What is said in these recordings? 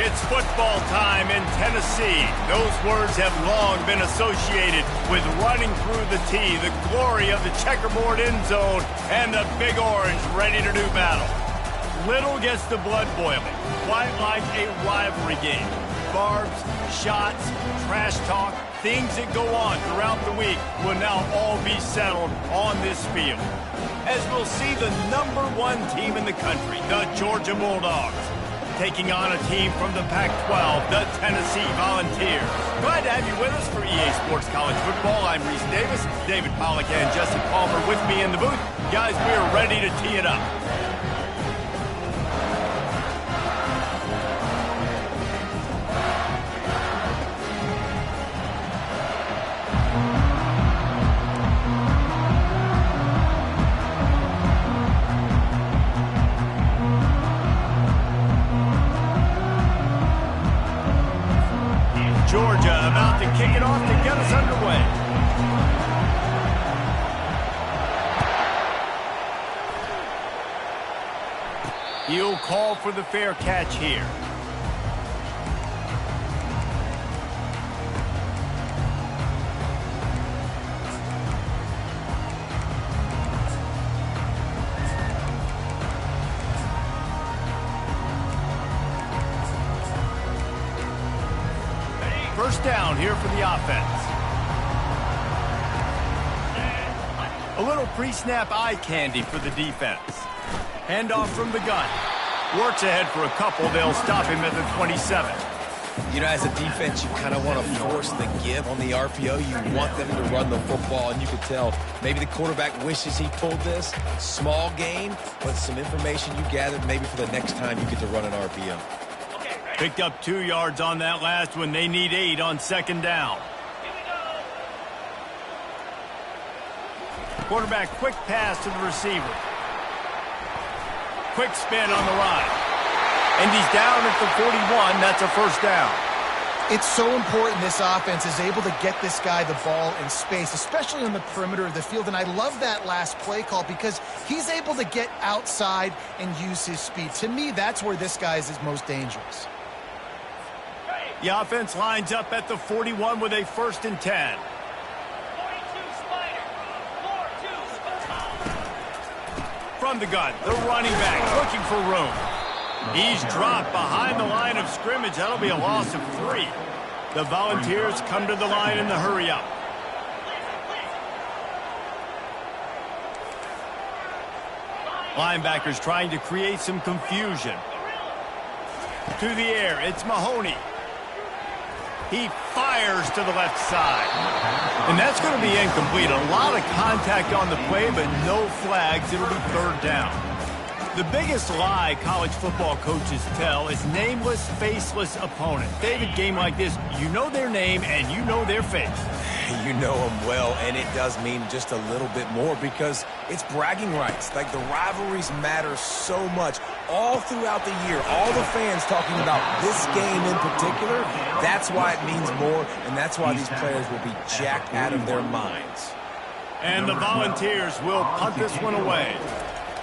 It's football time in Tennessee. Those words have long been associated with running through the tee, the glory of the checkerboard end zone, and the Big Orange ready to do battle. Little gets the blood boiling, quite like a rivalry game. Barbs, shots, trash talk, things that go on throughout the week will now all be settled on this field. As we'll see the #1 team in the country, the Georgia Bulldogs, taking on a team from the Pac-12, the Tennessee Volunteers. Glad to have you with us for EA Sports College Football. I'm Reese Davis, David Pollack and Jesse Palmer with me in the booth. Guys, we are ready to tee it up. Georgia about to kick it off to get us underway. He'll call for the fair catch here. First down here for the offense. A little pre-snap eye candy for the defense. Handoff from the gun. Works ahead for a couple. They'll stop him at the 27. You know, as a defense, you kind of want to force the give on the RPO. You want them to run the football, and you could tell maybe the quarterback wishes he pulled this. Small gain, but some information you gathered maybe for the next time you get to run an RPO. Picked up 2 yards on that last one. They need 8 on second down. Quarterback quick pass to the receiver. Quick spin on the run. And he's down at the 41. That's a first down. It's so important this offense is able to get this guy the ball in space, especially on the perimeter of the field. And I love that last play call because he's able to get outside and use his speed. To me, that's where this guy is his most dangerous. The offense lines up at the 41 with a 1st and 10. From the gun, the running back looking for room. He's dropped behind the line of scrimmage. That'll be a loss of 3. The Volunteers come to the line in the hurry-up. Linebackers trying to create some confusion. To the air, it's Mahoney. He fires to the left side. And that's going to be incomplete. A lot of contact on the play, but no flags. It'll be 3rd down. The biggest lie college football coaches tell is nameless, faceless opponent. David, game like this, you know their name and you know their face. You know them well, and it does mean just a little bit more because it's bragging rights. Like, the rivalries matter so much all throughout the year. All the fans talking about this game in particular, that's why it means more, and that's why these players will be jacked out of their minds. And the Volunteers will punt this one away.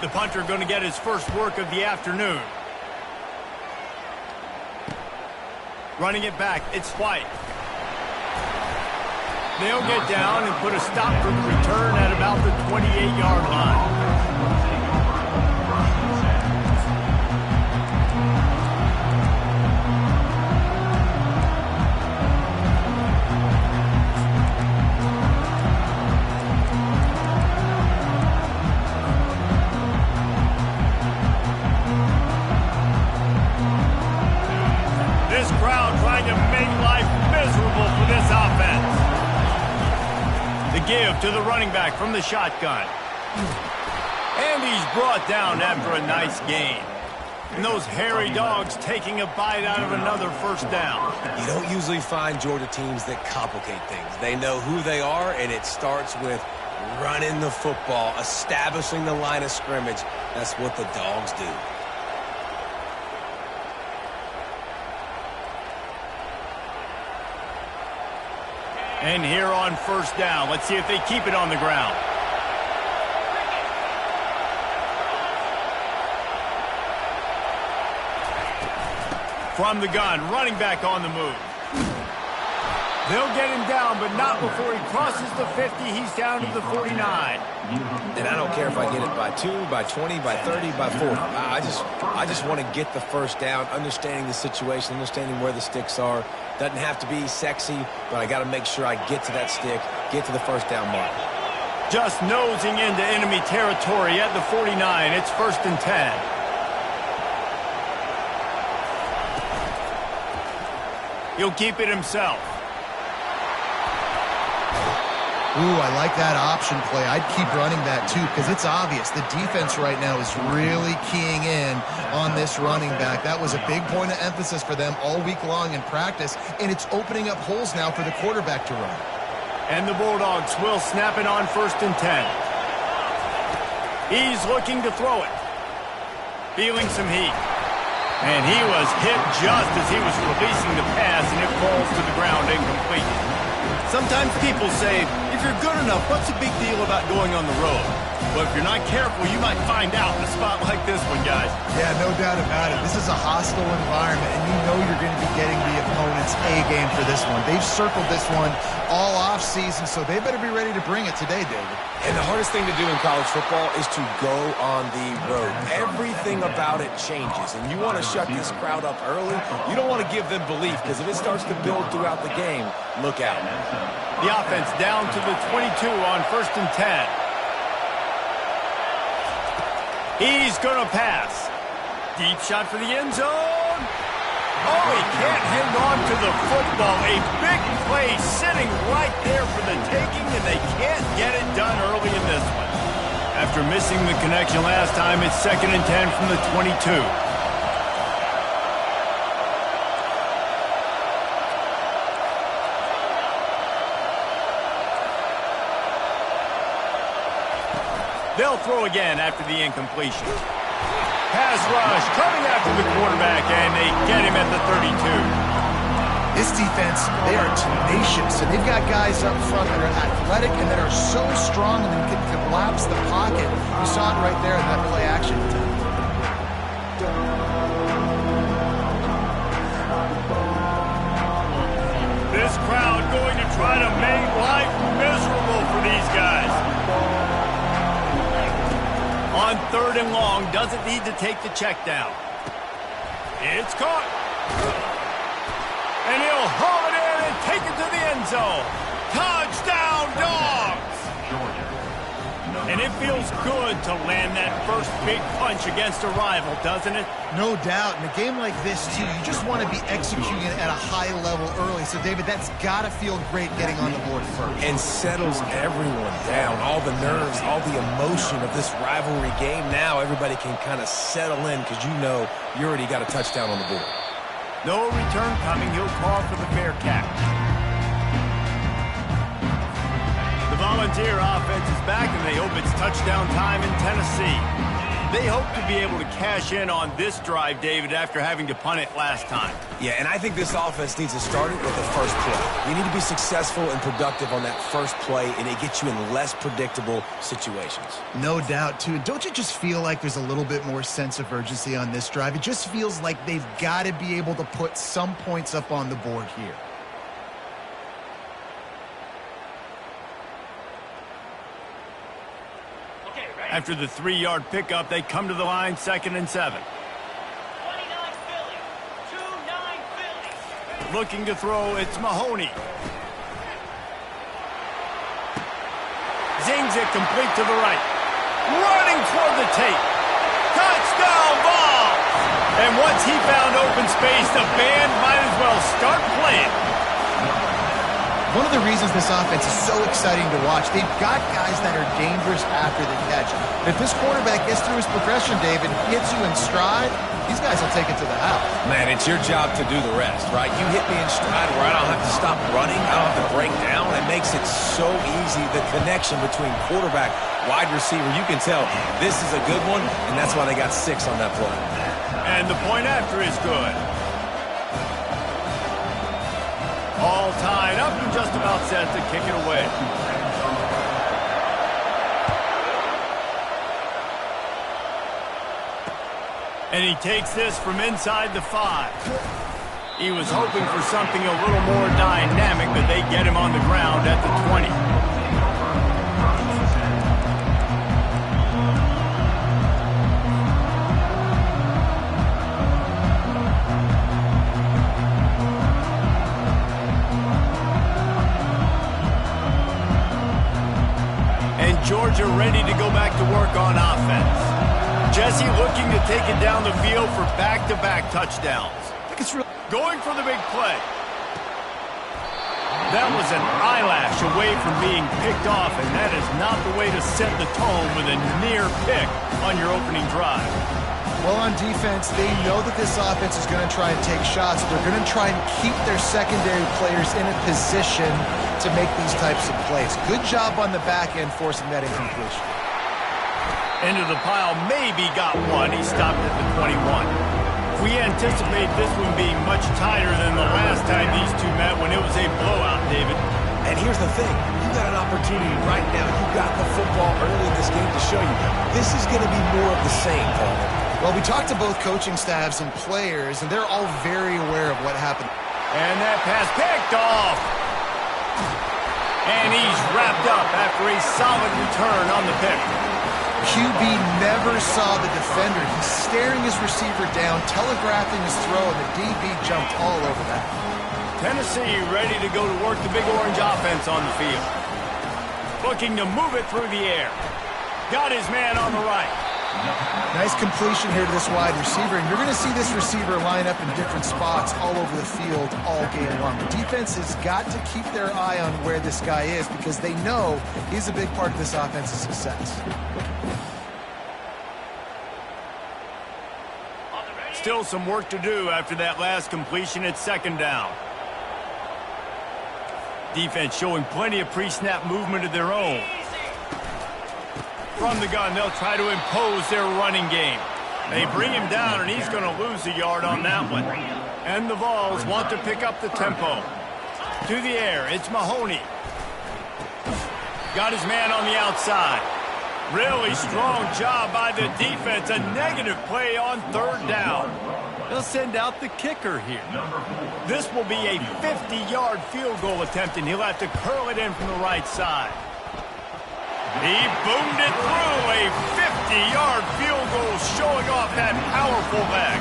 The punter going to get his first work of the afternoon. Running it back, it's White. They'll get down and put a stop for the return at about the 28-yard line. This crowd trying to make life miserable for this offense. The give to the running back from the shotgun. And he's brought down after a nice gain. And those hairy dogs taking a bite out of another first down. You don't usually find Georgia teams that complicate things. They know who they are, and it starts with running the football, establishing the line of scrimmage. That's what the dogs do. And here on first down, let's see if they keep it on the ground. From the gun, running back on the move. They'll get him down, but not before he crosses the 50. He's down to the 49. And I don't care if I get it by 2, by 20, by 30, by 40. I just want to get the first down, understanding the situation, understanding where the sticks are. Doesn't have to be sexy, but I got to make sure I get to that stick, get to the first down mark. Just nosing into enemy territory at the 49. It's 1st and 10. He'll keep it himself. Ooh, I like that option play. I'd keep running that too because it's obvious the defense right now is really keying in on this running back. That was a big point of emphasis for them all week long in practice, and it's opening up holes now for the quarterback to run. And the Bulldogs will snap it on 1st and 10. He's looking to throw it. Feeling some heat. And he was hit just as he was releasing the pass, and it falls to the ground incomplete. Sometimes people say, if you're good enough, what's the big deal about going on the road? But if you're not careful, you might find out in a spot like this one, guys. Yeah, no doubt about it. This is a hostile environment, and you know you're going to be getting the opponent's A game for this one. They've circled this one all off-season, so they better be ready to bring it today, David. And the hardest thing to do in college football is to go on the road. Everything about it changes, and you want to shut this crowd up early. You don't want to give them belief, because if it starts to build throughout the game, look out. The offense down to the 22 on 1st and 10. He's going to pass. Deep shot for the end zone. Oh, he can't hang on to the football. A big play sitting right there for the taking, and they can't get it done early in this one. After missing the connection last time, it's 2nd and 10 from the 22. They'll throw again after the incompletion. Pass rush coming after the quarterback, and they get him at the 32. This defense, they are tenacious, and they've got guys up front that are athletic and that are so strong and can collapse the pocket. You saw it right there in that play action attempt. This crowd going to try to make life miserable for these guys. On 3rd and long, doesn't need to take the check down. It's caught. And he'll haul it in and take it to the end zone. Touchdown, Dogs! And it feels good to land that first big punch against a rival, doesn't it? No doubt. In a game like this, too, you just want to be executing at a high level early. So, David, that's got to feel great getting on the board first. And settles everyone down. All the nerves, all the emotion of this rivalry game. Now everybody can kind of settle in because you know you already got a touchdown on the board. No return coming. He'll call for the fair catch. The Volunteer offense is back, and they hope it's touchdown time in Tennessee. They hope to be able to cash in on this drive, David, after having to punt it last time. Yeah, and I think this offense needs to start it with the first play. You need to be successful and productive on that first play, and it gets you in less predictable situations. No doubt, too. And don't you just feel like there's a little bit more sense of urgency on this drive? It just feels like they've got to be able to put some points up on the board here. After the 3-yard pickup, they come to the line, 2nd and 7. 29 Philly. 2-9 Philly. Looking to throw, it's Mahoney. Zings it complete to the right. Running toward the tape. Touchdown ball! And once he found open space, the band might as well start playing. One of the reasons this offense is so exciting to watch, they've got guys that are dangerous after the catch. If this quarterback gets through his progression, David, hits you in stride, these guys will take it to the house. Man, it's your job to do the rest, right? You hit me in stride where I don't have to stop running, I don't have to break down. It makes it so easy, the connection between quarterback, wide receiver. You can tell this is a good one, and that's why they got 6 on that play. And the point after is good. All tied up and just about set to kick it away. And he takes this from inside the 5. He was hoping for something a little more dynamic, but they get him on the ground at the 20. And Georgia ready to go back to work on offense. Jesse looking to take it down the field for back-to-back touchdowns. Going for the big play. That was an eyelash away from being picked off, and that is not the way to set the tone with a near pick on your opening drive. Well, on defense, they know that this offense is going to try and take shots. They're going to try and keep their secondary players in a position to make these types of plays. Good job on the back end forcing that incompletion. Into the pile, maybe got one. He stopped at the 21. We anticipate this one being much tighter than the last time these two met when it was a blowout, David. And here's the thing. You got an opportunity right now. You got the football early in this game to show you. This is going to be more of the same, Paul. Well, we talked to both coaching staffs and players, and they're all very aware of what happened. And that pass picked off. And he's wrapped up after a solid return on the pick. QB never saw the defender. He's staring his receiver down, telegraphing his throw, and the DB jumped all over that. Tennessee ready to go to work the Big Orange offense on the field. Looking to move it through the air. Got his man on the right. Nice completion here to this wide receiver, and you're going to see this receiver line up in different spots all over the field all game long. The defense has got to keep their eye on where this guy is because they know he's a big part of this offense's success. Still some work to do after that last completion at second down. Defense showing plenty of pre-snap movement of their own. From the gun, they'll try to impose their running game. They bring him down, and he's going to lose a yard on that one. And the Vols want to pick up the tempo. To the air, it's Mahoney. Got his man on the outside. Really strong job by the defense. A negative play on third down. They'll send out the kicker here. This will be a 50-yard field goal attempt, and he'll have to curl it in from the right side. He boomed it through. A 50-yard field goal showing off that powerful leg.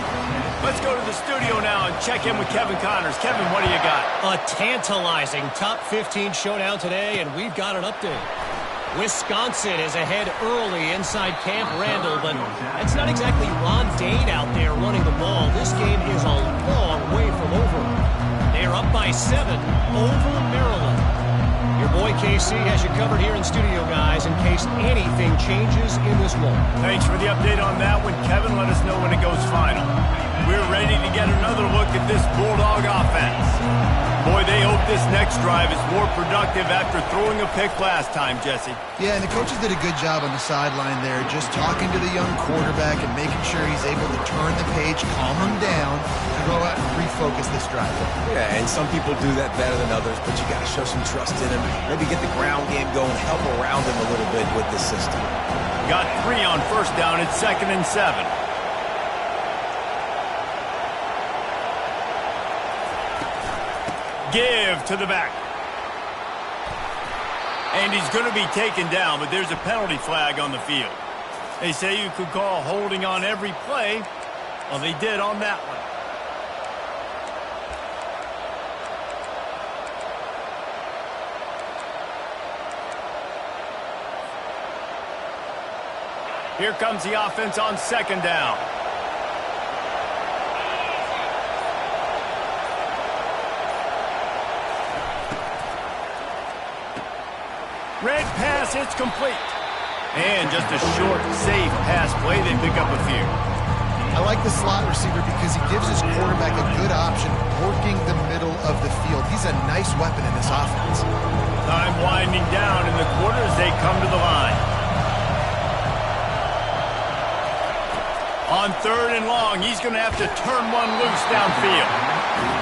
Let's go to the studio now and check in with Kevin Connors. Kevin, what do you got? A tantalizing top 15 showdown today, and we've got an update. Wisconsin is ahead early inside Camp Randall, but that's not exactly Ron Dane out there running the ball. This game is a long way from over. They are up by 7 over Maryland. Your boy KC has you covered here in studio, guys, in case anything changes in this one. Thanks for the update on that one, Kevin. Let us know when it goes final. We're ready to get another look at this Bulldog offense. Boy, they hope this next drive is more productive after throwing a pick last time, Jesse. Yeah, and the coaches did a good job on the sideline there, just talking to the young quarterback and making sure he's able to turn the page, calm him down, to go out and refocus this drive. Yeah, and some people do that better than others, but you got to show some trust in him. Maybe get the ground game going, help around him a little bit with this system. Got 3 on first down at 2nd and 7. Give to the back. And he's going to be taken down, but there's a penalty flag on the field. They say you could call holding on every play. Well, they did on that one. Here comes the offense on 2nd down. Red pass, it's complete. And just a short, safe pass play. They pick up a few. I like the slot receiver because he gives his quarterback a good option working the middle of the field. He's a nice weapon in this offense. Time winding down in the quarter as they come to the line. On 3rd and long, he's going to have to turn one loose downfield.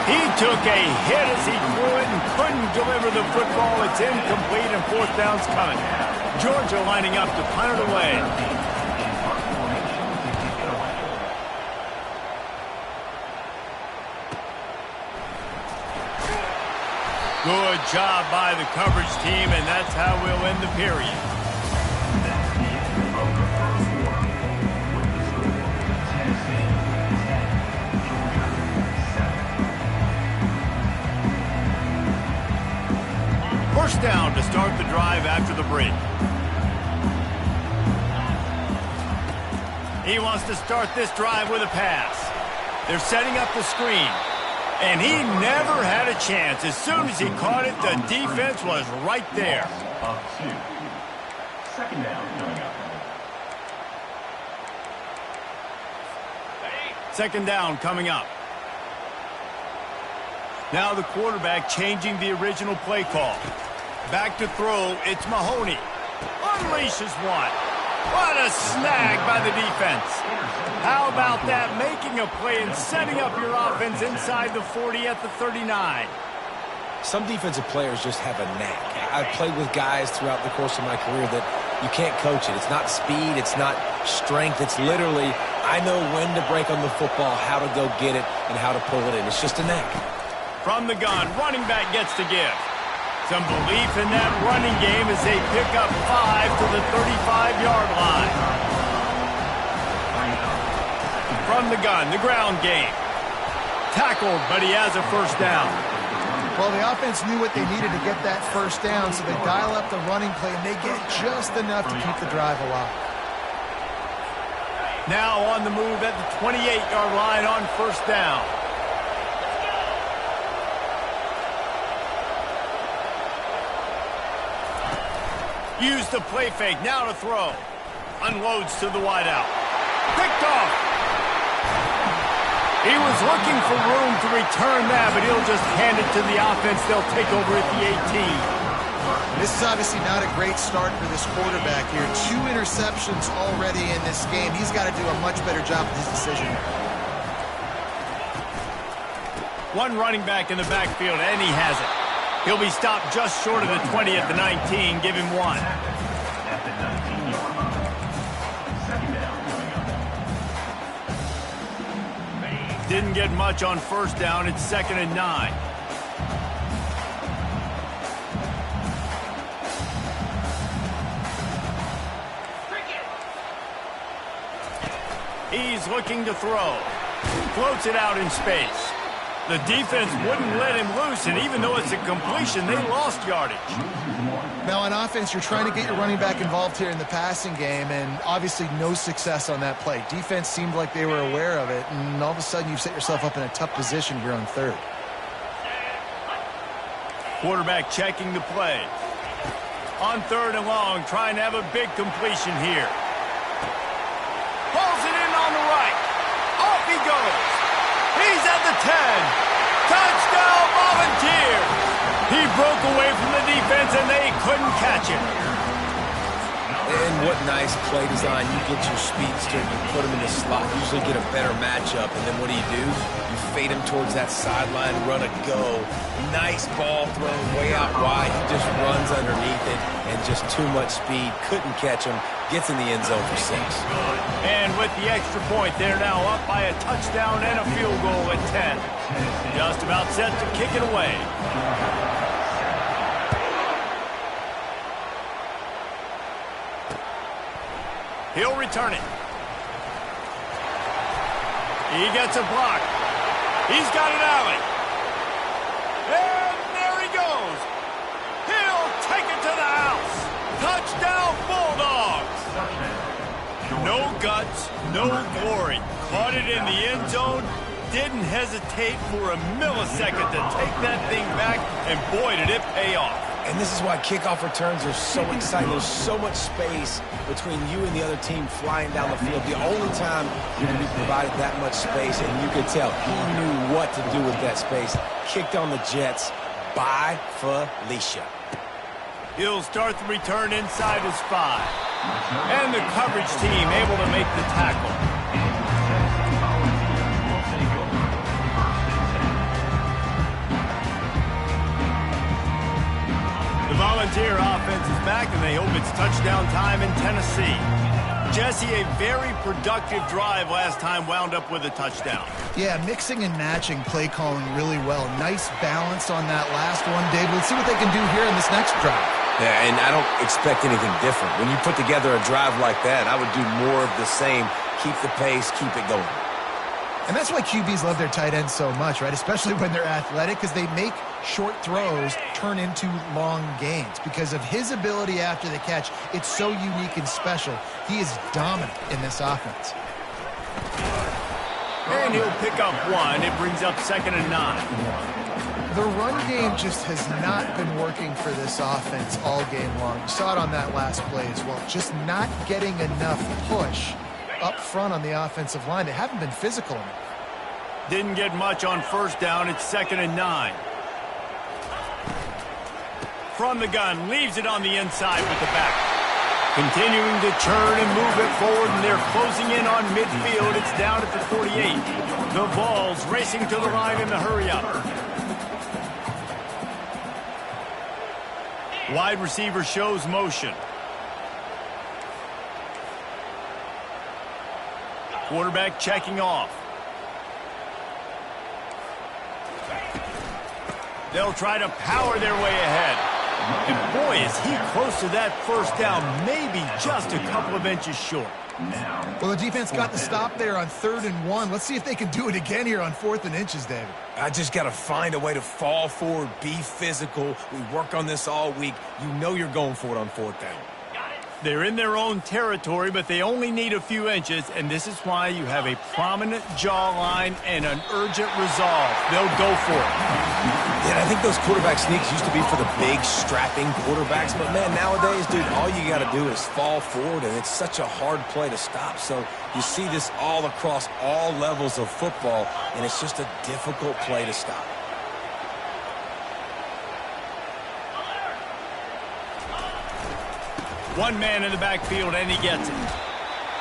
He took a hit as he threw it and couldn't deliver the football. It's incomplete and 4th down's coming. Georgia lining up to punt it away. Good job by the coverage team, and that's how we'll end the period. First down to start the drive after the break. He wants to start this drive with a pass. They're setting up the screen. And he never had a chance. As soon as he caught it, the defense was right there. Second down coming up. Second down coming up. Now the quarterback changing the original play call. Back to throw, it's Mahoney. Unleashes one. What a snag by the defense. How about that? Making a play and setting up your offense inside the 40 at the 39. Some defensive players just have a knack. I've played with guys throughout the course of my career that you can't coach it. It's not speed. It's not strength. It's literally, I know when to break on the football, how to go get it, and how to pull it in. It's just a knack. From the gun, running back gets to give. Some belief in that running game as they pick up 5 to the 35-yard line. From the gun, the ground game. Tackled, but he has a first down. Well, the offense knew what they needed to get that first down, so they dial up the running play, and they get just enough to keep the drive alive. Now on the move at the 28-yard line on first down. Use the play fake, now to throw. Unloads to the wideout. Picked off. He was looking for room to return that, but he'll just hand it to the offense. They'll take over at the 18. This is obviously not a great start for this quarterback here. 2 interceptions already in this game. He's got to do a much better job with his decision. One running back in the backfield, and he has it. He'll be stopped just short of the 20 at the 19. Give him 1. At the 19-yard line. Second down coming up. Didn't get much on first down. It's 2nd and 9. He's looking to throw. Floats it out in space. The defense wouldn't let him loose, and even though it's a completion, they lost yardage. Now, on offense, you're trying to get your running back involved here in the passing game, and obviously no success on that play. Defense seemed like they were aware of it, and all of a sudden you've set yourself up in a tough position here on 3rd. Quarterback checking the play. On 3rd and long, trying to have a big completion here. Pulls it in on the right. Off he goes. He's at the 10. Touchdown, Volunteers. He broke away from the defense, and they couldn't catch him. And what nice play design. You get your speedster, you put him in the slot, usually get a better matchup, and then what do? You fade him towards that sideline, run a go. Nice ball thrown way out wide. He just runs underneath it, and just too much speed. Couldn't catch him. Gets in the end zone for 6. And with the extra point, they're now up by a touchdown and a field goal at 10. Just about set to kick it away. He'll return it. He gets a block. He's got an alley. And there he goes. He'll take it to the house. Touchdown, Bulldogs. No guts, no glory. Caught it in the end zone. Didn't hesitate for a millisecond to take that thing back, and boy, did it pay off. And this is why kickoff returns are so exciting. There's so much space between you and the other team flying down the field. The only time you're going to be provided that much space, and you could tell he knew what to do with that space. Kicked on the Jets by Felicia. He'll start the return inside his 5. And the coverage team able to make the tackle. The Volunteer offense is back, and they hope it's touchdown time in Tennessee. Jesse, a very productive drive last time wound up with a touchdown. Yeah, mixing and matching play calling really well. Nice balance on that last one, David. Let's see what they can do here in this next drive. Yeah, and I don't expect anything different. When you put together a drive like that, I would do more of the same. Keep the pace, keep it going. And that's why QBs love their tight ends so much, right? Especially when they're athletic, because they make short throws turn into long gains. Because of his ability after the catch, it's so unique and special. He is dominant in this offense. And he'll pick up one. It brings up 2nd and 9. The run game just has not been working for this offense all game long. You saw it on that last play as well. Just not getting enough push up front on the offensive line. They haven't been physical enough. Didn't get much on 1st down. It's 2nd and 9. From the gun, leaves it on the inside with the back. Continuing to turn and move it forward, and they're closing in on midfield. It's down at the 48. The ball's racing to the line in the hurry-up. Wide receiver shows motion. Quarterback checking off. They'll try to power their way ahead. And boy, is he close to that 1st down, maybe just a couple of inches short. Well, the defense got the stop there on 3rd and 1. Let's see if they can do it again here on 4th and inches, David. I just got to find a way to fall forward, be physical. We work on this all week. You know you're going for it on 4th down. They're in their own territory, but they only need a few inches, and this is why you have a prominent jawline and an urgent resolve. They'll go for it. Yeah, I think those quarterback sneaks used to be for the big, strapping quarterbacks, but man, nowadays, dude, all you got to do is fall forward, and it's such a hard play to stop. So you see this all across all levels of football, and it's just a difficult play to stop. One man in the backfield, and he gets it.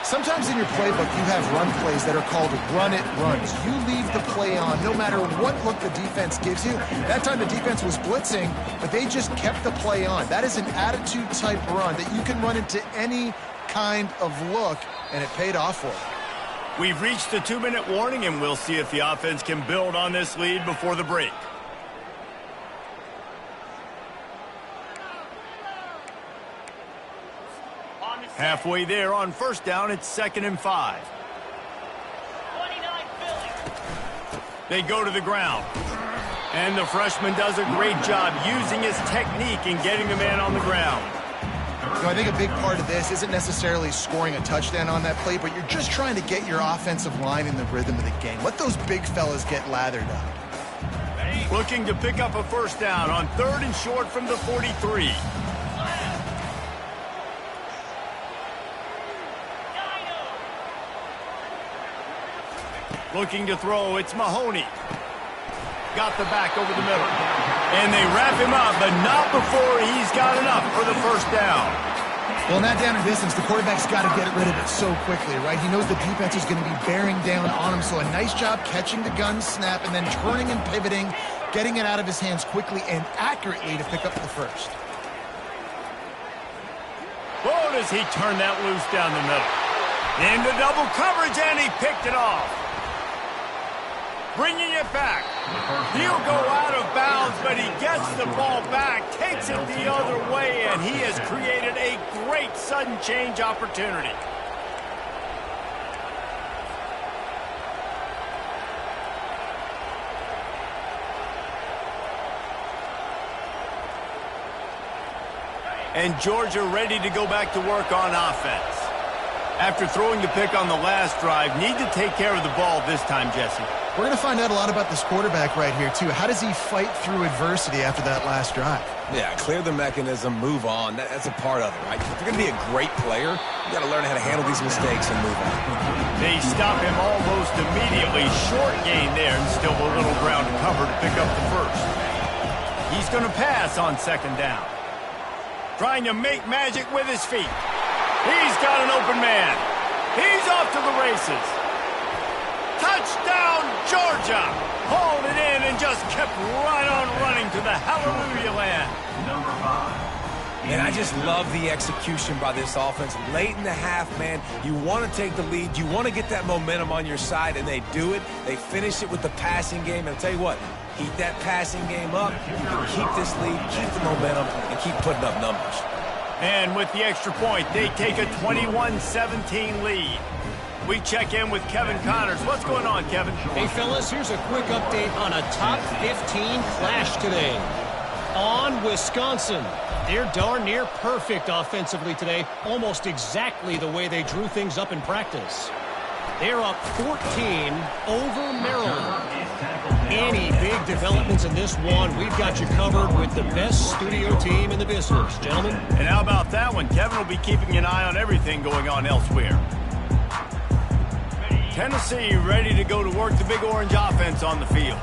Sometimes in your playbook, you have run plays that are called run-it runs. You leave the play on no matter what look the defense gives you. That time the defense was blitzing, but they just kept the play on. That is an attitude-type run that you can run into any kind of look, and it paid off for you. We've reached the 2-minute warning, and we'll see if the offense can build on this lead before the break. Halfway there on 1st down, it's 2nd and 5. 29 Philly. They go to the ground. And the freshman does a great job using his technique and getting the man on the ground. You know, I think a big part of this isn't necessarily scoring a touchdown on that play, but you're just trying to get your offensive line in the rhythm of the game. Let those big fellas get lathered up. Looking to pick up a 1st down on 3rd and short from the 43. Looking to throw, it's Mahoney. Got the back over the middle. And they wrap him up, but not before he's got enough for the 1st down. Well, in that down and distance, the quarterback's got to get rid of it so quickly, right? He knows the defense is going to be bearing down on him, so a nice job catching the gun snap and then turning and pivoting, getting it out of his hands quickly and accurately to pick up the 1st. Boy, does he turn that loose down the middle. Into double coverage, and he picked it off. Bringing it back. He'll go out of bounds, but he gets the ball back, takes it the other way, and he has created a great sudden change opportunity. And Georgia ready to go back to work on offense. After throwing the pick on the last drive, need to take care of the ball this time, Jesse. We're going to find out a lot about this quarterback right here, too. How does he fight through adversity after that last drive? Yeah, clear the mechanism, move on. That's a part of it, right? If you're going to be a great player, you got to learn how to handle these mistakes and move on. They stop him almost immediately. Short gain there, and still a little ground to cover to pick up the 1st. He's going to pass on 2nd down. Trying to make magic with his feet. He's got an open man. He's off to the races. Touchdown, Georgia! Hauled it in and just kept right on running to the hallelujah land. Number 5. And I just love the execution by this offense. Late in the half, man, you want to take the lead. You want to get that momentum on your side, and they do it. They finish it with the passing game. And I'll tell you what, keep that passing game up. You can keep this lead, keep the momentum, and keep putting up numbers. And with the extra point, they take a 21-17 lead. We check in with Kevin Connors. What's going on, Kevin? Hey, fellas, here's a quick update on a top 15 clash today. On Wisconsin. They're darn near perfect offensively today, almost exactly the way they drew things up in practice. They're up 14 over Maryland. Any big developments in this one, we've got you covered with the best studio team in the business, gentlemen. And how about that one? Kevin will be keeping an eye on everything going on elsewhere. Tennessee ready to go to work the Big Orange offense on the field.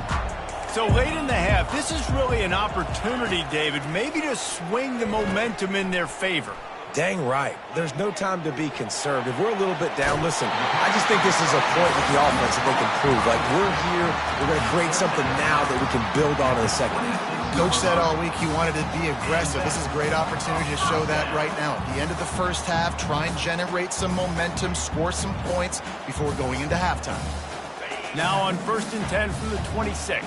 So late in the half, this is really an opportunity, David, maybe to swing the momentum in their favor. Dang right. There's no time to be conservative. We're a little bit down. Listen, I just think this is a point with the offense that they can prove. Like, we're here, we're going to create something now that we can build on in the second half. Coach said all week he wanted to be aggressive. This is a great opportunity to show that right now. At the end of the first half, try and generate some momentum, score some points before going into halftime. Now on 1st and 10 from the 26.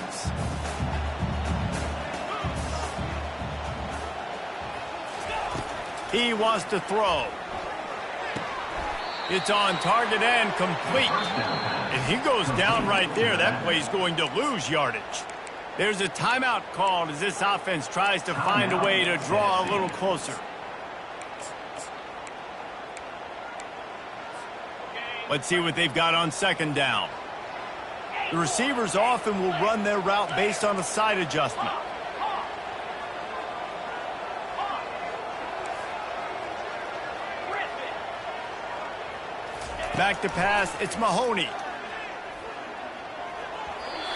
He wants to throw. It's on target and complete. If he goes down right there, that play's going to lose yardage. There's a timeout called as this offense tries to find a way to draw a little closer. Let's see what they've got on 2nd down. The receivers often will run their route based on a side adjustment. Back to pass, it's Mahoney.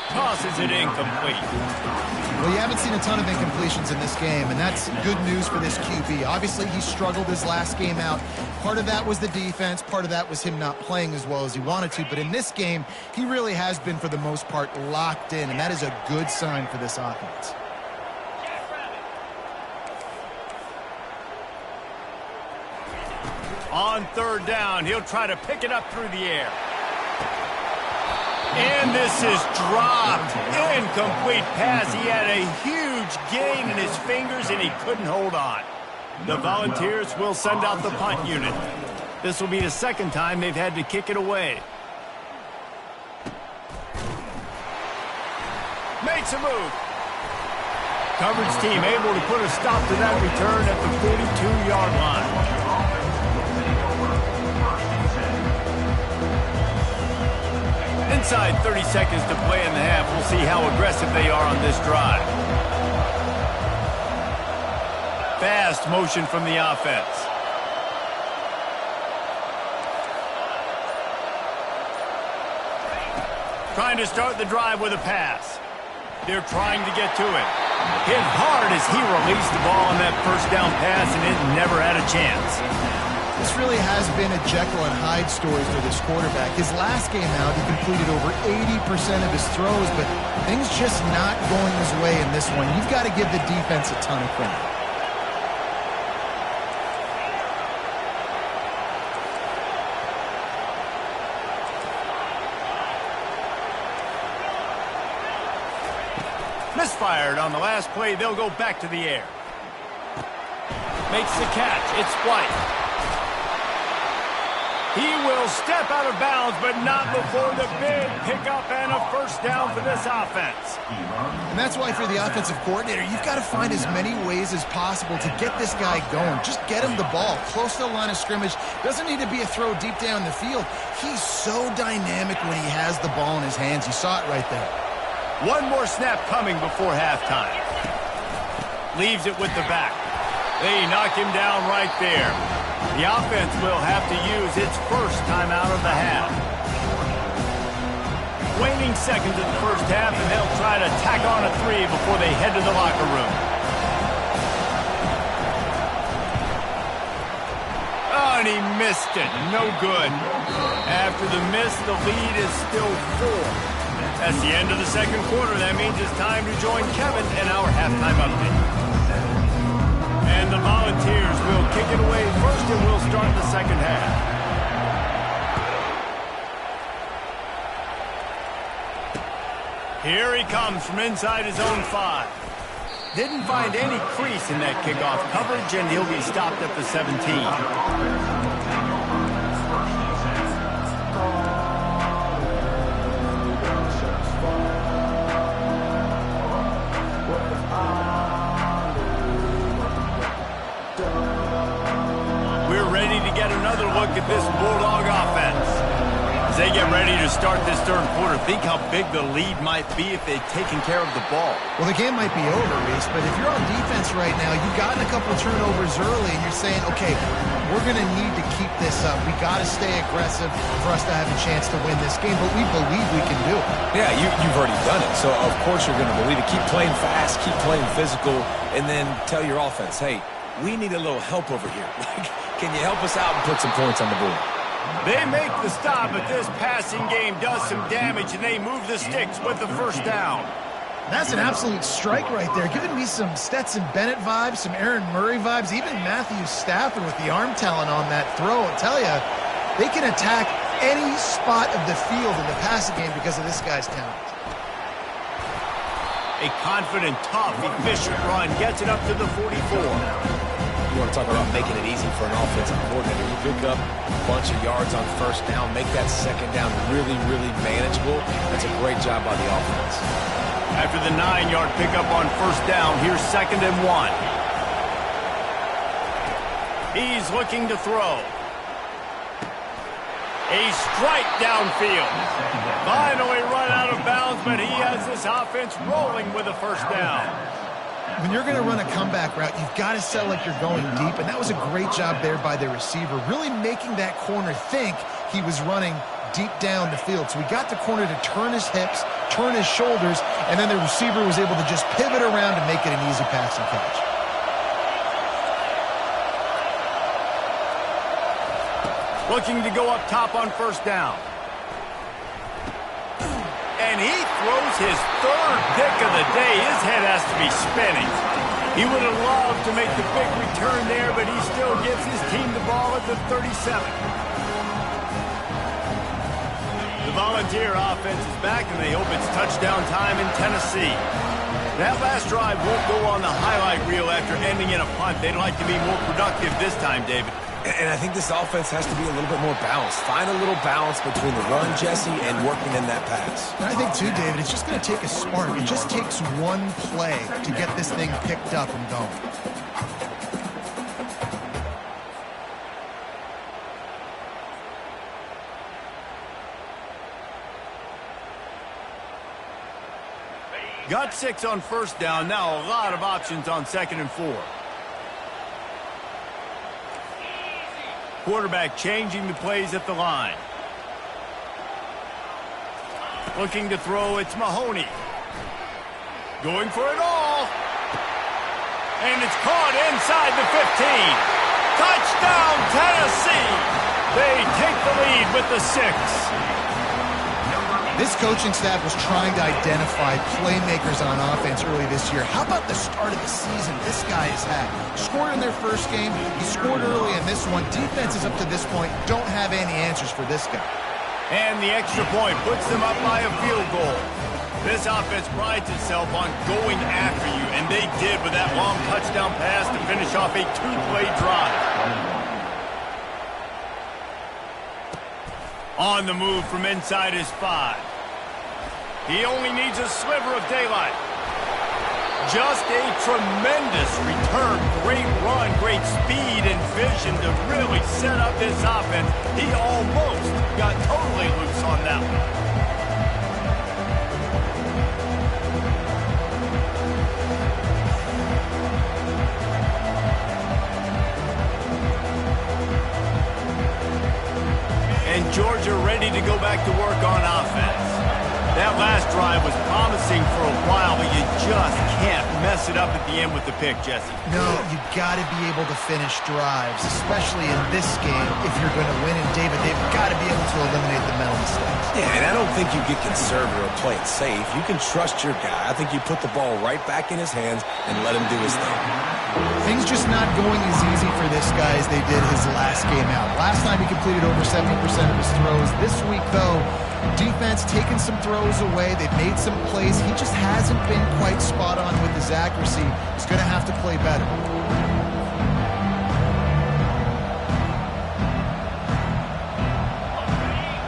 Tosses it incomplete. Well, you haven't seen a ton of incompletions in this game, and that's good news for this QB. Obviously, he struggled his last game out. Part of that was the defense. Part of that was him not playing as well as he wanted to. But in this game, he really has been, for the most part, locked in, and that is a good sign for this offense. On 3rd down, he'll try to pick it up through the air. And this is dropped. Incomplete pass. He had a huge gain in his fingers, and he couldn't hold on. The Volunteers will send out the punt unit. This will be the 2nd time they've had to kick it away. Makes a move. Coverage team able to put a stop to that return at the 42-yard line. Inside 30 seconds to play in the half. We'll see how aggressive they are on this drive. Fast motion from the offense. Trying to start the drive with a pass. They're trying to get to it. Hit hard as he released the ball on that 1st down pass, and it never had a chance. This really has been a Jekyll and Hyde story for this quarterback. His last game out, he completed over 80% of his throws, but things just not going his way in this one. You've got to give the defense a ton of credit. Misfired on the last play. They'll go back to the air. Makes the catch. It's White. He will step out of bounds, but not before the big pickup and a 1st down for this offense. And that's why for the offensive coordinator, you've got to find as many ways as possible to get this guy going. Just get him the ball close to the line of scrimmage. Doesn't need to be a throw deep down the field. He's so dynamic when he has the ball in his hands. You saw it right there. One more snap coming before halftime. Leaves it with the back. They knock him down right there. The offense will have to use its 1st timeout of the half. Waning seconds in the 1st half, and they'll try to tack on a 3 before they head to the locker room. Oh, and he missed it. No good. After the miss, the lead is still 4. That's the end of the 2nd quarter. That means it's time to join Kevin in our halftime update. And And the Volunteers will kick it away first, and we'll start the second half. Here he comes from inside his own 5. Didn't find any crease in that kickoff coverage, and he'll be stopped at the 17. Another look at this Bulldog offense. As they get ready to start this third quarter, think how big the lead might be if they've taken care of the ball. Well, the game might be over, Reese, but if you're on defense right now, you've gotten a couple of turnovers early, and you're saying, okay, we're going to need to keep this up. We got to stay aggressive for us to have a chance to win this game, but we believe we can do it. Yeah, you've already done it, so of course you're going to believe it. Keep playing fast, keep playing physical, and then tell your offense, hey, we need a little help over here. Can you help us out and put some points on the board? They make the stop, but this passing game does some damage, and they move the sticks with the first down. That's an absolute strike right there, giving me some Stetson Bennett vibes, some Aaron Murray vibes, even Matthew Stafford with the arm talent on that throw. I'll tell you, they can attack any spot of the field in the passing game because of this guy's talent. A confident, tough, efficient run gets it up to the 44. You want to talk about making it easy for an offensive coordinator. You pick up a bunch of yards on first down, make that second down really, really manageable. That's a great job by the offense. After the 9-yard pickup on first down, here's 2nd and 1. He's looking to throw. A strike downfield. Finally run out of bounds, but he has this offense rolling with a first down. When you're going to run a comeback route, you've got to sell like you're going deep, and that was a great job there by the receiver, really making that corner think he was running deep down the field. So we got the corner to turn his hips, turn his shoulders, and then the receiver was able to just pivot around and make it an easy passing catch. Looking to go up top on first down. And he throws his 3rd pick of the day. His head has to be spinning. He would have loved to make the big return there, but he still gives his team the ball at the 37. The Volunteer offense is back, and they hope it's touchdown time in Tennessee. That last drive won't go on the highlight reel after ending in a punt. They'd like to be more productive this time, David. And I think this offense has to be a little bit more balanced. Find a little balance between the run, Jesse, and working in that pass. And I think, too, David, it's just going to take a spark. It just takes one play to get this thing picked up and going. Got 6 on first down. Now a lot of options on 2nd and 4. Quarterback changing the plays at the line. Looking to throw, it's Mahoney. Going for it all. And it's caught inside the 15. Touchdown, Tennessee! They take the lead with the 6. This coaching staff was trying to identify playmakers on offense early this year. How about the start of the season this guy has had? Scored in their first game. He scored early in this one. Defenses up to this point don't have any answers for this guy. And the extra point puts them up by a field goal. This offense prides itself on going after you, and they did with that long touchdown pass to finish off a 2-play drive. On the move from inside his 5. He only needs a sliver of daylight. Just a tremendous return. Great run, great speed and vision to really set up this offense. He almost got totally loose on that one. And Georgia ready to go back to work on offense. That last drive was promising for a while, but you just can't mess it up at the end with the pick, Jesse. No, you got to be able to finish drives, especially in this game if you're going to win. And David, they've got to be able to eliminate the mental mistakes. Yeah, and I don't think you get conservative or play it safe. You can trust your guy. I think you put the ball right back in his hands and let him do his thing. Things just not going as easy for this guy as they did his last game out. Last time he completed over 70% of his throws. This week, though, defense taking some throws away. They've made some plays. He just hasn't been quite spot on with his accuracy. He's going to have to play better.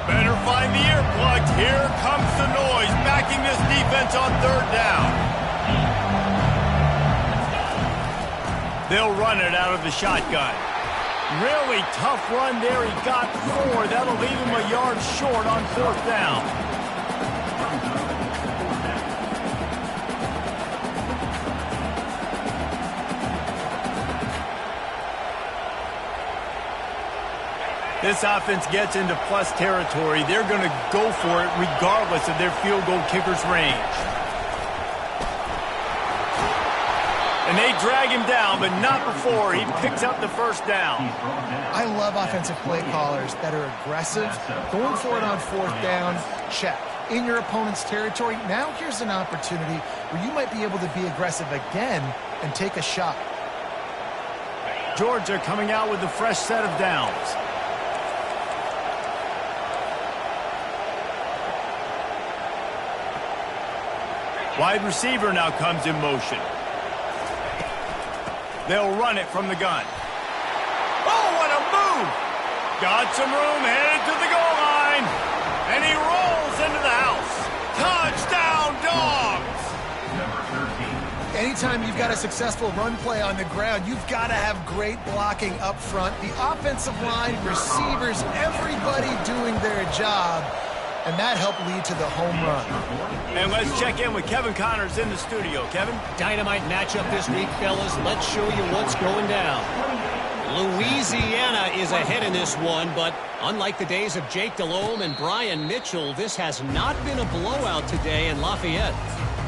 Better find the earplugs. Here comes the noise, backing this defense on third down. They'll run it out of the shotgun. Really tough run there. He got 4. That'll leave him a yard short on fourth down. This offense gets into plus territory. They're going to go for it regardless of their field goal kicker's range. And they drag him down, but not before he picks up the first down. I love offensive play callers that are aggressive. Going for it on fourth down, check. In your opponent's territory, now here's an opportunity where you might be able to be aggressive again and take a shot. Georgia coming out with a fresh set of downs. Wide receiver now comes in motion. They'll run it from the gun. Oh, what a move! Got some room, headed to the goal line. And he rolls into the house. Touchdown, Dogs! Number 13. Anytime you've got a successful run play on the ground, you've got to have great blocking up front. The offensive line, receivers, everybody doing their job. And that helped lead to the home run. And let's check in with Kevin Connors in the studio. Kevin? Dynamite matchup this week, fellas. Let's show you what's going down. Louisiana is ahead in this one, but unlike the days of Jake Delhomme and Brian Mitchell, this has not been a blowout today in Lafayette.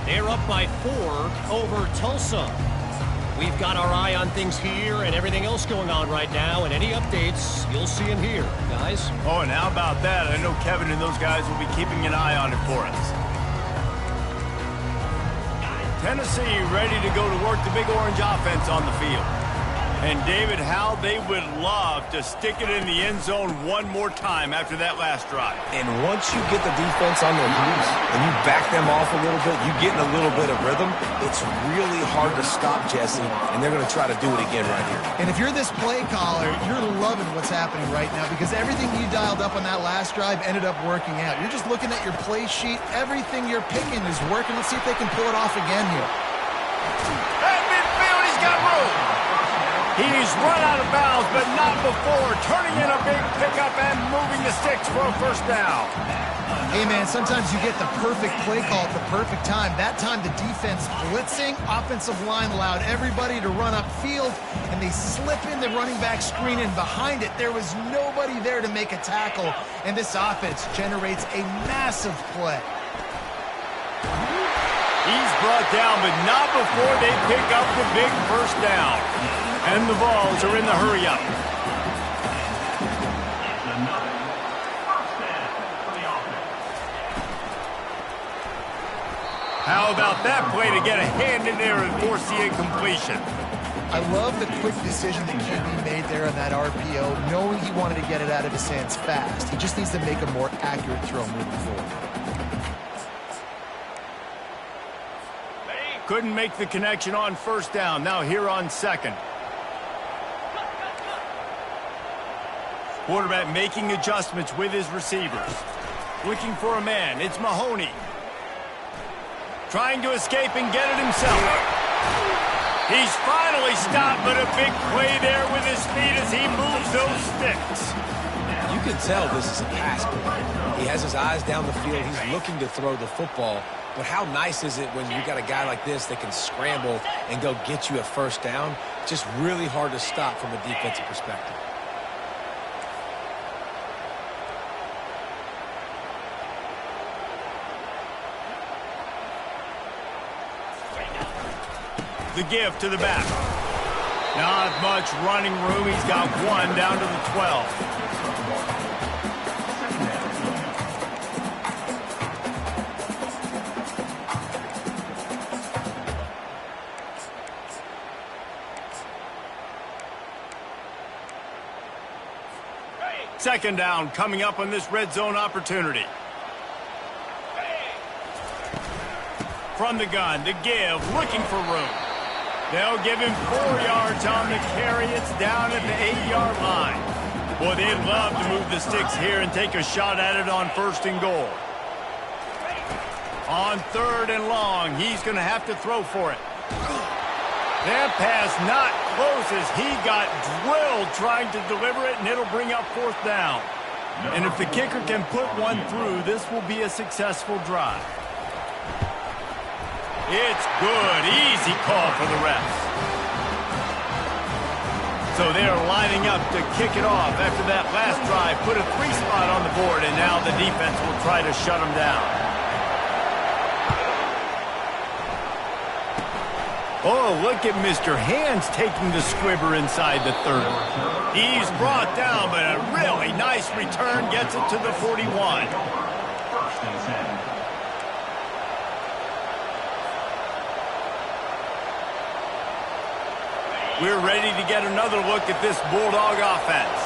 They're up by 4 over Tulsa. We've got our eye on things here and everything else going on right now, and any updates, you'll see them here, guys. Oh, and how about that? I know Kevin and those guys will be keeping an eye on it for us. Tennessee ready to go to work the Big Orange offense on the field. And David, how they would love to stick it in the end zone one more time after that last drive. And once you get the defense on their heels and you back them off a little bit, you get in a little bit of rhythm, it's really hard to stop, Jesse, and they're going to try to do it again right here. And if you're this play caller, you're loving what's happening right now because everything you dialed up on that last drive ended up working out. You're just looking at your play sheet. Everything you're picking is working. Let's see if they can pull it off again here. At midfield, he's got room. He's run out of bounds, but not before turning in a big pickup and moving the sticks for a first down. Hey, man, sometimes you get the perfect play call at the perfect time. That time the defense blitzing, offensive line allowed everybody to run upfield, and they slip in the running back screen, and behind it there was nobody there to make a tackle, and this offense generates a massive play. He's brought down, but not before they pick up the big first down. And the Vols are in the hurry-up. How about that play to get a hand in there and force the incompletion? I love the quick decision that QB made there on that RPO, knowing he wanted to get it out of his hands fast. He just needs to make a more accurate throw moving forward. Couldn't make the connection on first down. Now here on second. Quarterback making adjustments with his receivers. Looking for a man. It's Mahoney. Trying to escape and get it himself. He's finally stopped, but a big play there with his feet as he moves those sticks. You can tell this is a pass play. He has his eyes down the field. He's looking to throw the football. But how nice is it when you got a guy like this that can scramble and go get you a first down? Just really hard to stop from a defensive perspective. The give to the back. Not much running room. He's got one down to the 12. Second down coming up on this red zone opportunity. From the gun, the give, looking for room. They'll give him 4 yards on the carry. It's down at the 8-yard line. Boy, they'd love to move the sticks here and take a shot at it on 1st and goal. On 3rd and long, he's going to have to throw for it. That pass not close as he got drilled trying to deliver it, and it'll bring up 4th down. And if the kicker can put one through, this will be a successful drive. It's good. Easy call for the refs. So they're lining up to kick it off after that last drive. Put a 3 spot on the board, and now the defense will try to shut them down. Oh, look at Mr. Hands taking the squibber inside the 30. He's brought down, but a really nice return gets it to the 41. 1st and 10. We're ready to get another look at this Bulldog offense.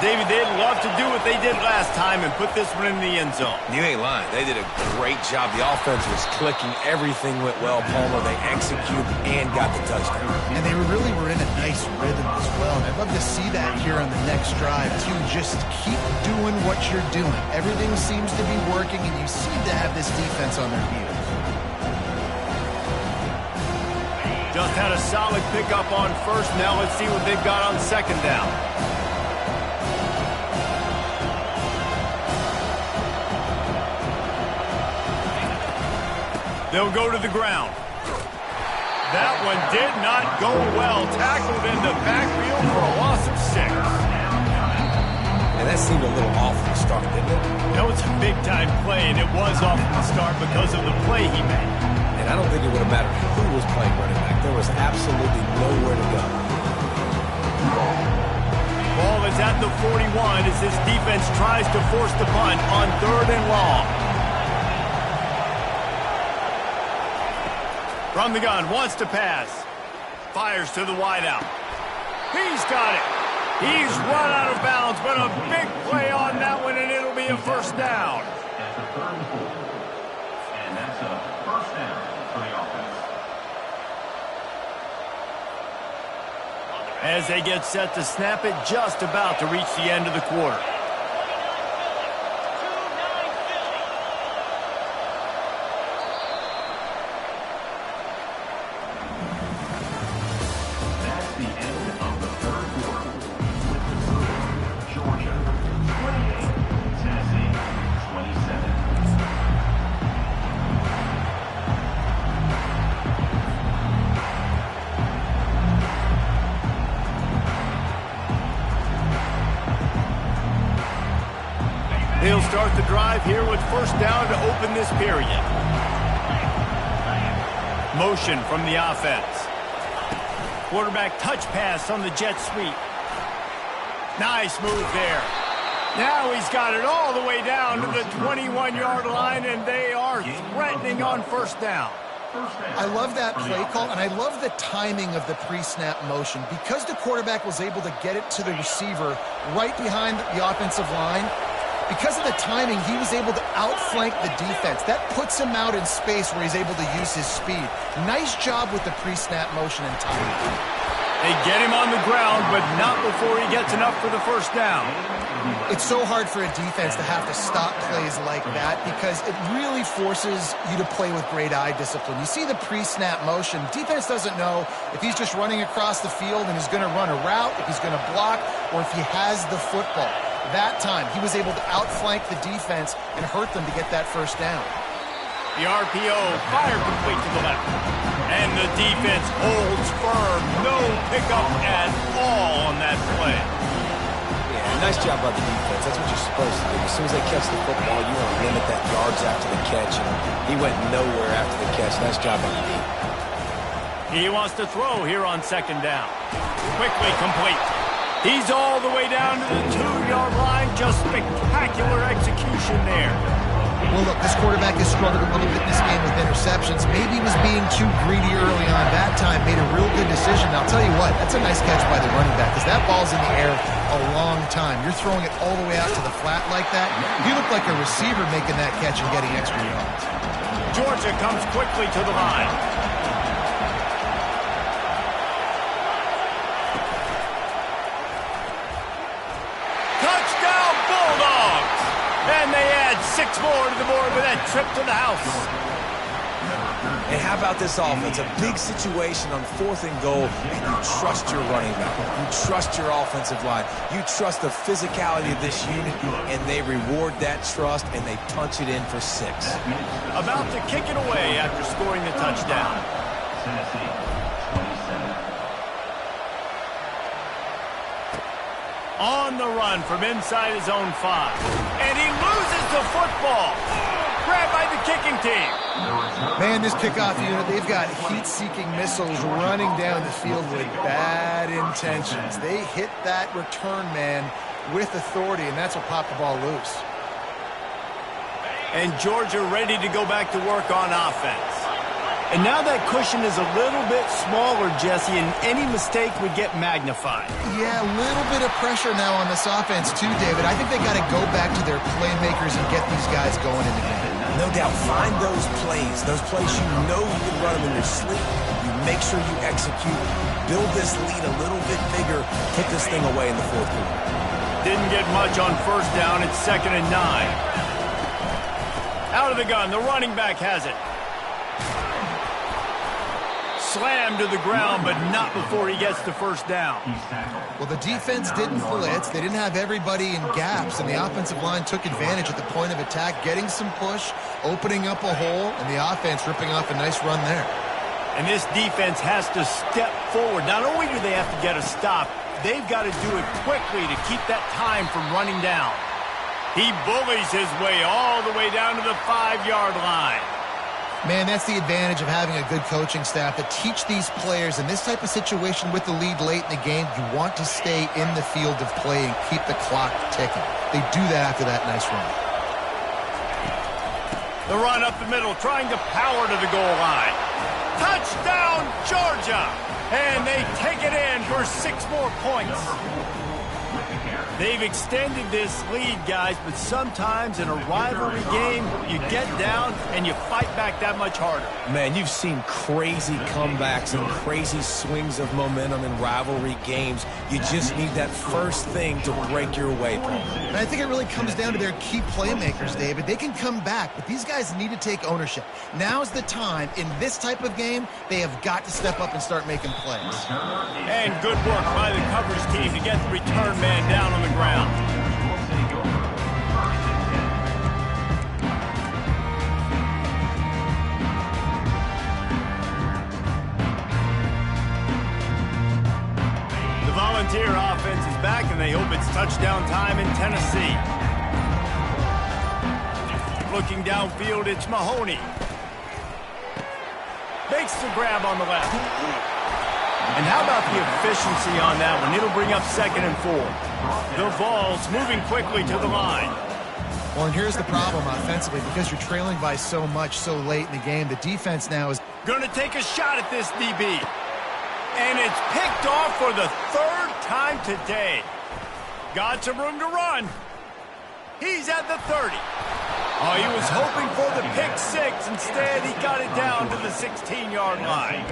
David, they'd love to do what they did last time and put this one in the end zone. You ain't lying. They did a great job. The offense was clicking. Everything went well, Palmer. They executed and got the touchdown. And they really were in a nice rhythm as well. And I'd love to see that here on the next drive, too. Just keep doing what you're doing. Everything seems to be working, and you seem to have this defense on their heels. Just had a solid pickup on 1st. Now let's see what they've got on 2nd down. They'll go to the ground. That one did not go well. Tackled in the backfield for a loss of 6. And that seemed a little off from the start, didn't it? That was a big-time play, and it was off from the start because of the play he made. And I don't think it would have mattered who was playing running back. There was absolutely nowhere to go. Ball is at the 41 as this defense tries to force the punt on 3rd and long. From the gun, wants to pass. Fires to the wideout. He's got it. He's run out of bounds, but a big play on that one, and it'll be a 1st down. At the 3rd and 4. And that's a 1st down for the offense. As they get set to snap it, just about to reach the end of the quarter. 27. They'll start the drive here with 1st down to open this period. Motion from the offense. Quarterback touch pass on the jet sweep. Nice move there. Now he's got it all the way down to the 21-yard line, and they are threatening on 1st down. I love that play call, and I love the timing of the pre-snap motion. Because the quarterback was able to get it to the receiver right behind the offensive line, because of the timing, he was able to outflank the defense. That puts him out in space where he's able to use his speed. Nice job with the pre-snap motion and timing. They get him on the ground, but not before he gets enough for the 1st down. It's so hard for a defense to have to stop plays like that because it really forces you to play with great eye discipline. You see the pre-snap motion. Defense doesn't know if he's just running across the field and he's going to run a route, if he's going to block, or if he has the football. That time, he was able to outflank the defense and hurt them to get that 1st down. The RPO, fire complete to the left. And the defense holds firm. No pickup at all on that play. Yeah, nice job by the defense. That's what you're supposed to do. As soon as they catch the football, you want to limit that yards after the catch. And he went nowhere after the catch. Nice job by the defense. He wants to throw here on 2nd down. Quickly complete. He's all the way down to the 2-yard line. Just spectacular execution there. Well, look, this quarterback has struggled a little bit in this game with interceptions. Maybe he was being too greedy early on. That time made a real good decision. I'll tell you what, that's a nice catch by the running back because that ball's in the air a long time. You're throwing it all the way out to the flat like that. You look like a receiver making that catch and getting extra yards. Georgia comes quickly to the line. Touchdown Bulldogs! And they add 6 more to the board with that trip to the house. And how about this offense? A big situation on 4th and goal, and you trust your running back. You trust your offensive line. You trust the physicality of this unit, and they reward that trust, and they punch it in for 6. About to kick it away after scoring the touchdown. Tennessee, 27. On the run from inside his own 5. And he loses the football. Grabbed by the kicking team. Man, this kickoff unit, they've got heat-seeking missiles running down the field with bad intentions. They hit that return man with authority, and that's what popped the ball loose. And Georgia ready to go back to work on offense. And now that cushion is a little bit smaller, Jesse, and any mistake would get magnified. Yeah, a little bit of pressure now on this offense too, David. I think they got to go back to their playmakers and get these guys going in the game. No doubt, find those plays you know you can run them in your sleep. You make sure you execute. Build this lead a little bit bigger. Put this thing away in the 4th quarter. Didn't get much on 1st down. It's 2nd and 9. Out of the gun. The running back has it. Slammed to the ground, but not before he gets the 1st down. Well, the defense didn't blitz. They didn't have everybody in gaps, and the offensive line took advantage at the point of attack, getting some push, opening up a hole, and the offense ripping off a nice run there. And this defense has to step forward. Not only do they have to get a stop, they've got to do it quickly to keep that time from running down. He bullies his way all the way down to the 5-yard line. Man, that's the advantage of having a good coaching staff to teach these players in this type of situation with the lead late in the game. You want to stay in the field of play and keep the clock ticking. They do that after that nice run. The run up the middle, trying to power to the goal line. Touchdown, Georgia! And they take it in for 6 more points. They've extended this lead, guys, but sometimes in a rivalry game, you get down and you fight back that much harder. Man, you've seen crazy comebacks and crazy swings of momentum in rivalry games. You just need that first thing to break your way, Paul. And I think it really comes down to their key playmakers, David. They can come back, but these guys need to take ownership. Now's the time. In this type of game, they have got to step up and start making plays. And good work by the coverage team to get the return man down on the ground. The Volunteer offense is back, and they hope it's touchdown time in Tennessee. Looking downfield, it's Mahoney. Makes the grab on the left. And how about the efficiency on that one? It'll bring up 2nd and 4. The Vols moving quickly to the line. Well, and here's the problem offensively. Because you're trailing by so much so late in the game, the defense now is going to take a shot at this DB. And it's picked off for the 3rd time today. Got some room to run. He's at the 30. Oh, he was hoping for the pick 6. Instead, he got it down to the 16-yard line.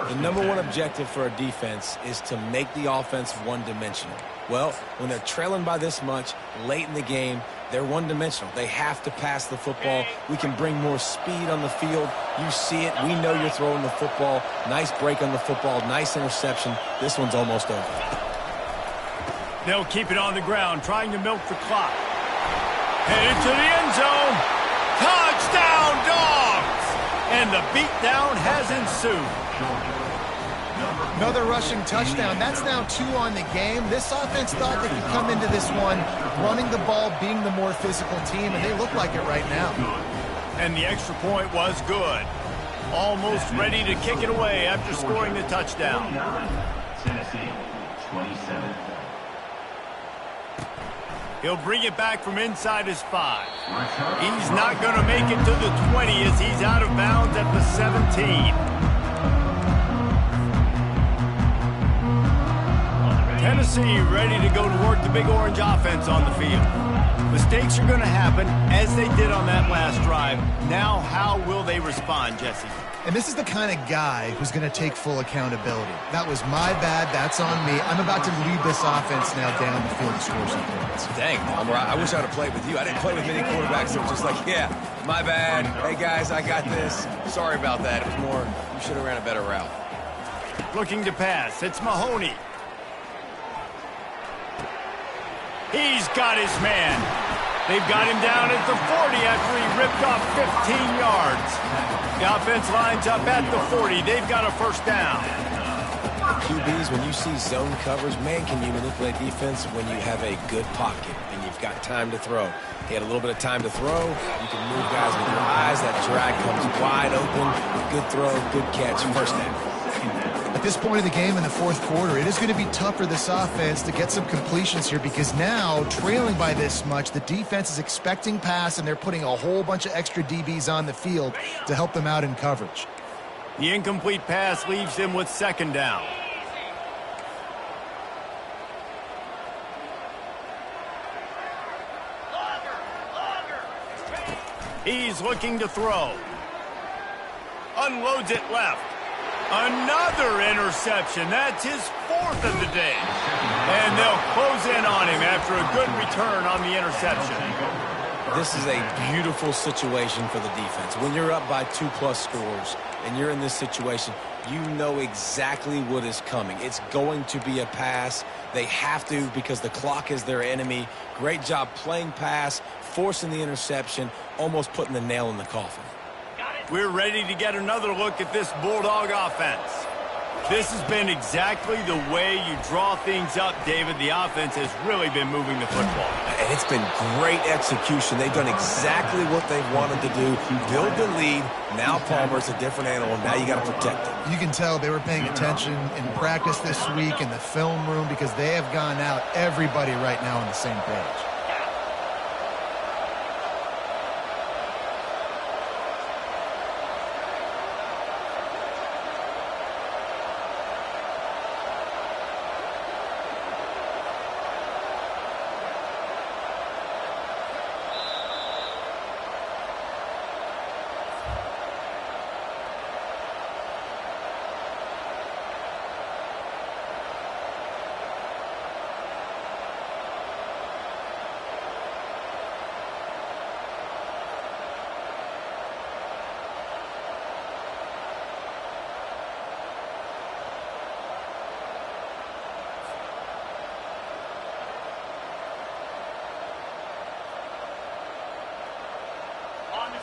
The number one objective for a defense is to make the offense one-dimensional. Well, when they're trailing by this much late in the game, they're one-dimensional. They have to pass the football. We can bring more speed on the field. You see it. We know you're throwing the football. Nice break on the football. Nice interception. This one's almost over. They'll keep it on the ground, trying to milk the clock. Headed to the end zone. Touchdown, Dogs! And the beatdown has ensued. another rushing touchdown. That's now 2 on the game. This offense thought they could come into this one running the ball, being the more physical team, and they look like it right now. And the extra point was good. Almost ready to kick it away after scoring the touchdown. Tennessee, 27. He'll bring it back from inside his 5. He's not going to make it to the 20 as he's out of bounds at the 17. Tennessee ready to go to work the Big Orange offense on the field. Mistakes are going to happen, as they did on that last drive. Now, how will they respond, Jesse? And this is the kind of guy who's going to take full accountability. That was my bad. That's on me. I'm about to lead this offense now down the field to score some points. Dang, Palmer, I wish I would have played with you. I didn't play with many quarterbacks that were just like, yeah, my bad. Hey, guys, I got this. Sorry about that. It was more, you should have ran a better route. Looking to pass. It's Mahoney. He's got his man. They've got him down at the 40 after he ripped off 15 yards. The offense lines up at the 40. They've got a first down. QBs, when you see zone coverage, man, can you manipulate defense when you have a good pocket and you've got time to throw. He had a little bit of time to throw. You can move guys with your eyes. That drag comes wide open. Good throw, good catch, first down. At this point of the game in the fourth quarter, it is going to be tough for this offense to get some completions here because now, trailing by this much, the defense is expecting pass and they're putting a whole bunch of extra DBs on the field to help them out in coverage. The incomplete pass leaves him with second down. He's looking to throw. Unloads it left. Another interception. That's his 4th of the day. And they'll close in on him after a good return on the interception. This is a beautiful situation for the defense. When you're up by 2+ scores and you're in this situation, you know exactly what is coming. It's going to be a pass. They have to because the clock is their enemy. Great job playing pass, forcing the interception, almost putting the nail in the coffin. We're ready to get another look at this Bulldog offense. This has been exactly the way you draw things up, David. The offense has really been moving the football. And it's been great execution. They've done exactly what they've wanted to do. Build the lead. Now Palmer's a different animal. Now you got to protect it. You can tell they were paying attention in practice this week in the film room because they have gone out, everybody right now on the same page.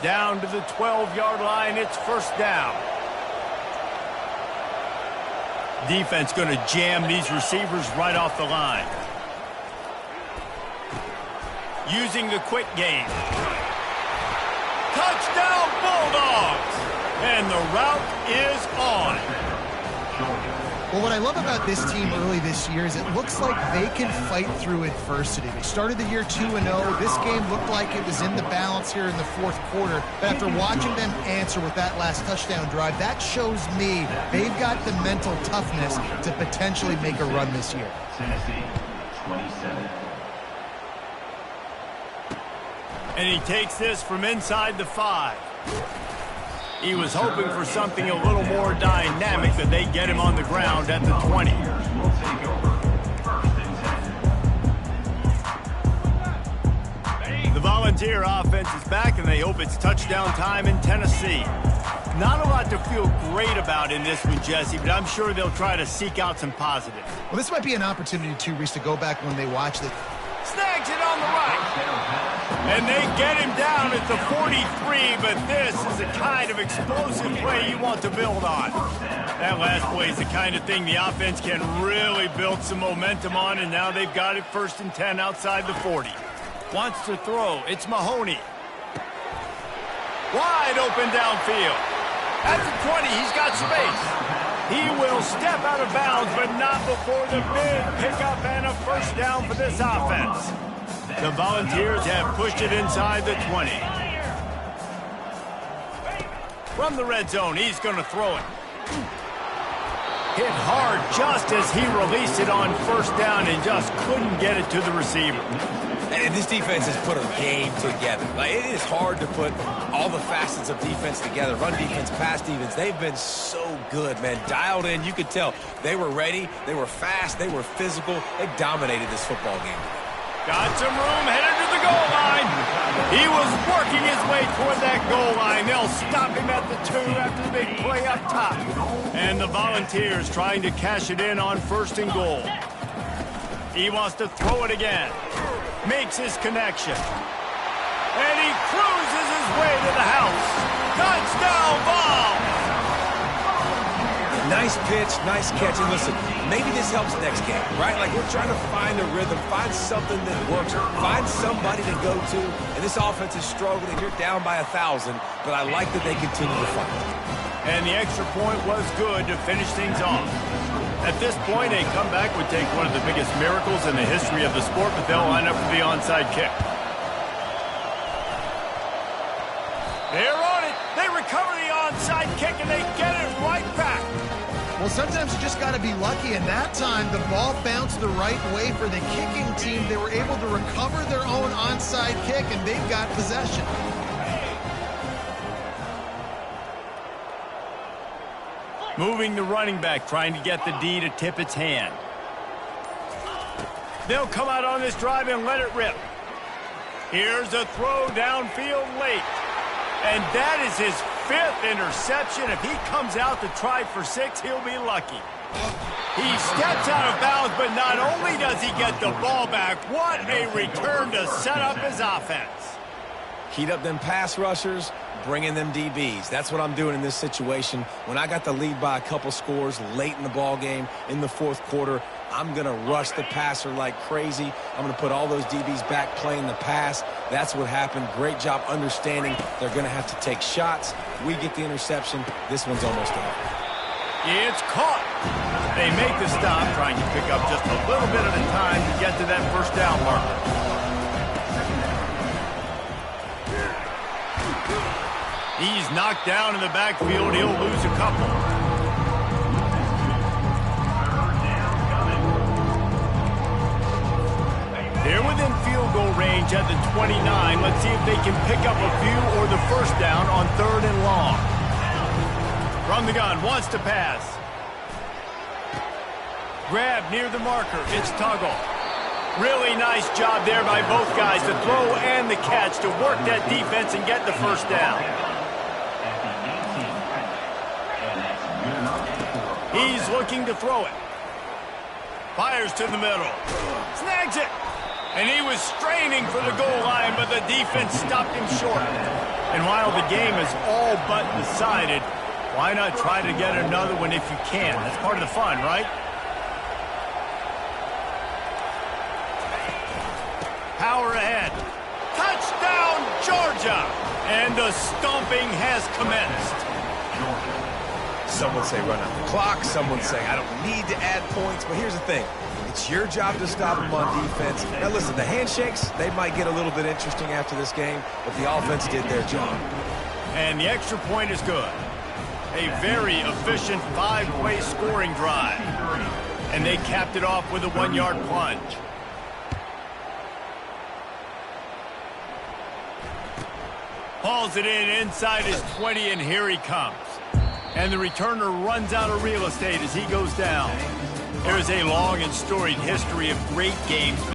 Down to the 12-yard line, it's first down. Defense going to jam these receivers right off the line. Using the quick game. Touchdown Bulldogs! And the route is on. Well, what I love about this team early this year is it looks like they can fight through adversity. They started the year 2-0. This game looked like it was in the balance here in the fourth quarter. But after watching them answer with that last touchdown drive, that shows me they've got the mental toughness to potentially make a run this year. Tennessee, 27. And he takes this from inside the 5. He was hoping for something a little more dynamic, but they get him on the ground at the 20. Will take over. First and 10. The Volunteer offense is back, and they hope it's touchdown time in Tennessee. Not a lot to feel great about in this one, Jesse, but I'm sure they'll try to seek out some positives. Well, this might be an opportunity, too, Reese, to go back when they watch it. Snags it on the right. And they get him down at the 43, but this is the kind of explosive play you want to build on. That last play is the kind of thing the offense can really build some momentum on, and now they've got it first and 10 outside the 40. Wants to throw. It's Mahoney. Wide open downfield. At the 20, he's got space. He will step out of bounds, but not before the big pickup and a first down for this offense. The Volunteers have pushed it inside the 20. From the red zone, he's going to throw it. Hit hard just as he released it on first down and just couldn't get it to the receiver. And this defense has put a game together. Like, it is hard to put all the facets of defense together. Run defense, pass defense. They've been so good, man. Dialed in. You could tell they were ready. They were fast. They were physical. They dominated this football game. Got some room, headed to the goal line. He was working his way toward that goal line. They'll stop him at the 2 after the big play up top. And the Volunteers trying to cash it in on 1st and goal. He wants to throw it again. Makes his connection. And he cruises his way to the house. Touchdown ball! Nice pitch, nice catch. And listen, maybe this helps next game, right? Like, we're trying to find a rhythm, find something that works, find somebody to go to. And this offense is struggling. You're down by 1,000, but I like that they continue to fight. And the extra point was good to finish things off. At this point, a comeback would take one of the biggest miracles in the history of the sport, but they'll line up for the onside kick. They're on it. They recover the onside kick, and they get it right back. Well, sometimes you just got to be lucky, and that time the ball bounced the right way for the kicking team. They were able to recover their own onside kick, and they've got possession. Moving the running back, trying to get the D to tip its hand. They'll come out on this drive and let it rip. Here's a throw downfield late. And that is his 5th interception. If he comes out to try for 6, he'll be lucky. He steps out of bounds, but not only does he get the ball back, what a return to set up his offense. Heat up them pass rushers, bring in them DBs. That's what I'm doing in this situation. When I got the lead by a couple scores late in the ball game, in the 4th quarter, I'm going to rush the passer like crazy. I'm going to put all those DBs back playing the pass. That's what happened. Great job understanding they're going to have to take shots. We get the interception. This one's almost over. It's caught. They make the stop, trying to pick up just a little bit at a time to get to that 1st down marker. He's knocked down in the backfield. He'll lose a couple. They're within field goal range at the 29. Let's see if they can pick up a few or the 1st down on 3rd and long. From the gun, wants to pass. Grab near the marker. It's Tuggle. Really nice job there by both guys to throw and the catch to work that defense and get the 1st down. He's looking to throw it. Fires to the middle. Snags it. And he was straining for the goal line, but the defense stopped him short. And while the game is all but decided, why not try to get another one if you can? That's part of the fun, right? Power ahead. Touchdown, Georgia! And the stomping has commenced. Some would say run out the clock. Some would say I don't need to add points. But here's the thing. It's your job to stop them on defense. Now, listen, the handshakes, they might get a little bit interesting after this game, but the offense did their job. And the extra point is good. A very efficient 5-play scoring drive. And they capped it off with a 1-yard plunge. Hauls it in inside his 20, and here he comes. And the returner runs out of real estate as he goes down. There's a long and storied history of great games